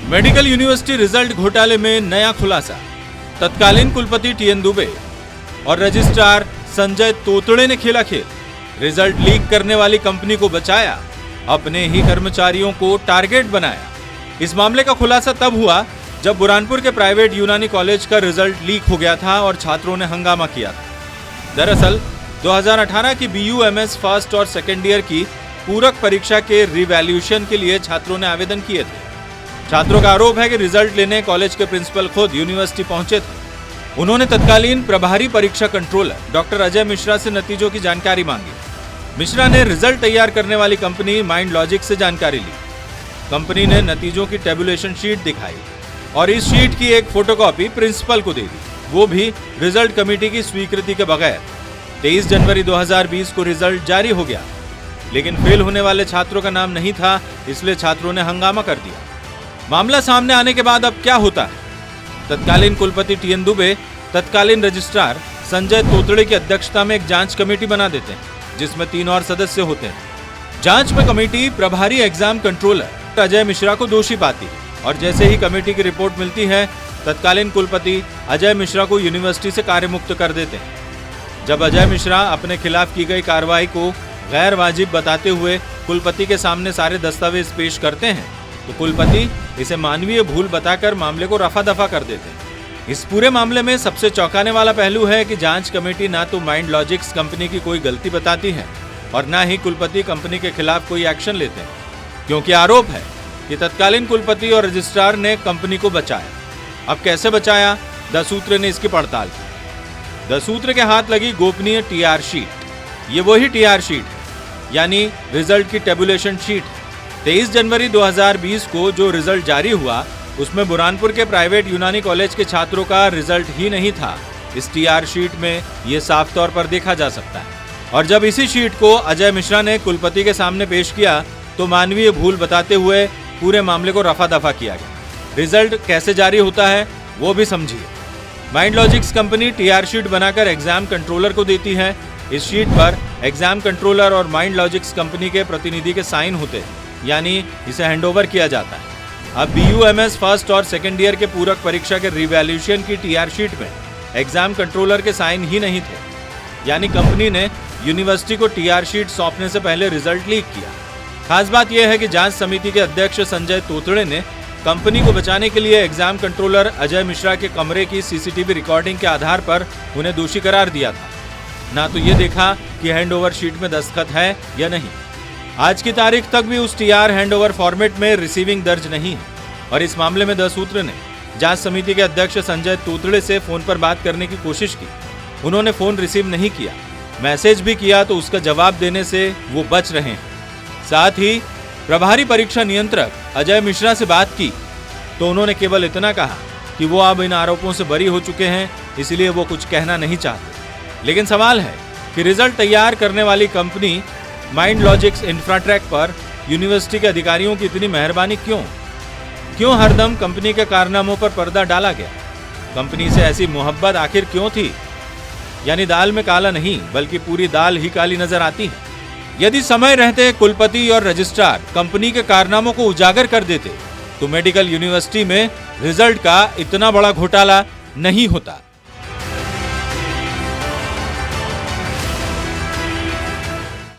Medical university result घोटाले में नया खुलासा। तत्कालीन कुलपति टीएन दुबे और रजिस्ट्रार संजय तोतड़े ने खेला खेल। रिजल्ट लीक करने वाली कंपनी को बचाया, अपने ही कर्मचारियों को टारगेट बनाया। इस मामले का खुलासा तब हुआ जब बुरहानपुर के प्राइवेट यूनानी कॉलेज का रिजल्ट लीक हो गया था और छात्रों ने हंगामा किया था। दरअसल 2018 की BUMS फर्स्ट और सेकेंड ईयर की पूरक परीक्षा के रिवैल्यूएशन के लिए छात्रों ने आवेदन किए थे। छात्रों का आरोप है कि रिजल्ट लेने कॉलेज के प्रिंसिपल खुद यूनिवर्सिटी पहुंचे थे। उन्होंने तत्कालीन प्रभारी परीक्षा कंट्रोलर डॉक्टर अजय मिश्रा से नतीजों की जानकारी मांगी। मिश्रा ने रिजल्ट तैयार करने वाली कंपनी माइंड लॉजिक से जानकारी ली। कंपनी ने नतीजों की टेबुलेशन शीट दिखाई और इस शीट की एक फोटोकॉपी प्रिंसिपल को दे दी, वो भी रिजल्ट कमेटी की स्वीकृति के बगैर। 23 जनवरी 2020 को रिजल्ट जारी हो गया, लेकिन फेल होने वाले छात्रों का नाम नहीं था, इसलिए छात्रों ने हंगामा कर दिया। मामला सामने आने के बाद अब क्या होता है? तत्कालीन कुलपति टीएन दुबे तत्कालीन रजिस्ट्रार संजय तोतड़े की अध्यक्षता में एक जांच कमेटी बना देते हैं, जिसमें 3 और सदस्य होते हैं। जांच में कमेटी प्रभारी एग्जाम कंट्रोलर अजय मिश्रा को दोषी पाती है और जैसे ही कमेटी की रिपोर्ट मिलती है, तत्कालीन कुलपति अजय मिश्रा को यूनिवर्सिटी से कार्यमुक्त कर देते हैं। जब अजय मिश्रा अपने खिलाफ की गई कार्रवाई को गैर वाजिब बताते हुए कुलपति के सामने सारे दस्तावेज पेश करते हैं, तो कुलपति इसे मानवीय भूल बताकर मामले को रफा दफा कर देते हैं। इस पूरे मामले में सबसे चौंकाने वाला पहलू है कि जांच कमेटी ना तो माइंड लॉजिक्स कंपनी की कोई गलती बताती है और ना ही कुलपति कंपनी के खिलाफ कोई एक्शन लेते हैं, क्योंकि आरोप है कि तत्कालीन कुलपति और रजिस्ट्रार ने कंपनी को बचाया। अब कैसे बचाया? द सूत्र ने इसकी पड़ताल की। द सूत्र के हाथ लगी गोपनीय TR शीट। ये वही TR शीट है, यानी रिजल्ट की टेबुलेशन शीट। 23 जनवरी 2020 को जो रिजल्ट जारी हुआ, उसमें बुरहानपुर के प्राइवेट यूनानी कॉलेज के छात्रों का रिजल्ट ही नहीं था। इस TR शीट में ये साफ तौर पर देखा जा सकता है। और जब इसी शीट को अजय मिश्रा ने कुलपति के सामने पेश किया, तो मानवीय भूल बताते हुए पूरे मामले को रफा दफा किया गया। रिजल्ट कैसे जारी होता है वो भी समझिए। Mind logics company TR sheet बनाकर एग्जाम कंट्रोलर को देती है। इस शीट पर एग्जाम कंट्रोलर और माइंड लॉजिक्स कंपनी के प्रतिनिधि के साइन होते हैं, यानी इसे हैंडओवर किया जाता है। अब BUMS फर्स्ट और सेकेंड ईयर के पूरक परीक्षा के रिवैल्यूएशन की TR शीट में एग्जाम कंट्रोलर के साइन ही नहीं थे, यानी कंपनी ने यूनिवर्सिटी को TR शीट सौंपने से पहले रिजल्ट लीक किया। खास बात यह है कि जांच समिति के अध्यक्ष संजय तोतड़े ने कंपनी को बचाने के लिए एग्जाम कंट्रोलर अजय मिश्रा के कमरे की CCTV रिकॉर्डिंग के आधार पर उन्हें दोषी करार दिया था, ना तो ये देखा कि हैंडओवर शीट में दस्तखत है या नहीं। आज की तारीख तक भी उस TR हैंडओवर फॉर्मेट में रिसीविंग दर्ज नहीं है और इस मामले में द सूत्र ने जांच समिति के अध्यक्ष संजय तोतड़े से फोन पर बात करने की कोशिश की। उन्होंने फोन रिसीव नहीं किया, मैसेज भी किया तो उसका जवाब देने से वो बच रहे हैं। साथ ही प्रभारी परीक्षा नियंत्रक अजय मिश्रा से बात की तो उन्होंने केवल इतना कहा कि वो अब इन आरोपों से बरी हो चुके हैं, इसलिए वो कुछ कहना नहीं चाहते। लेकिन सवाल है कि रिजल्ट तैयार करने वाली कंपनी माइंड लॉजिक्स इंफ्राट्रैक पर यूनिवर्सिटी के अधिकारियों की इतनी मेहरबानी क्यों हरदम कंपनी के कारनामों पर पर्दा डाला गया? कंपनी से ऐसी मोहब्बत आखिर क्यों थी? यानी दाल में काला नहीं, बल्कि पूरी दाल ही काली नजर आती है। यदि समय रहते कुलपति और रजिस्ट्रार कंपनी के कारनामों को उजागर कर देते, तो मेडिकल यूनिवर्सिटी में रिजल्ट का इतना बड़ा घोटाला नहीं होता।